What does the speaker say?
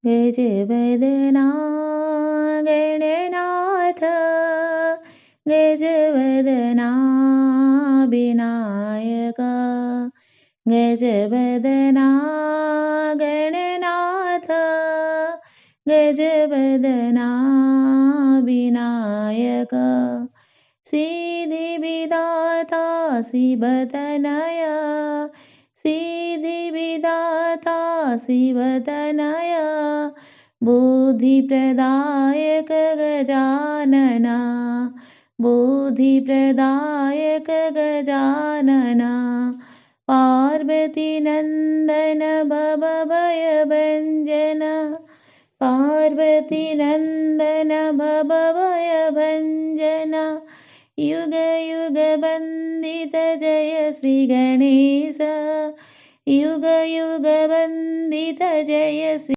गजवदना गणनाथ गजवदना विनायक गजवदना गणनाथ गजवदना विनायक सिद्धिविदाता शिवतनय सिद्धिविदाता शिवतनय बुद्धिप्रदायक गजानना बुद्धिप्रदायक गजानना पार्वतीनन्दन भवभयभञ्जन पार्वतीनन्दन भवभयभञ्जन युग युग वन्दित जय श्रीगणेश युग युग वन्दित जय श्री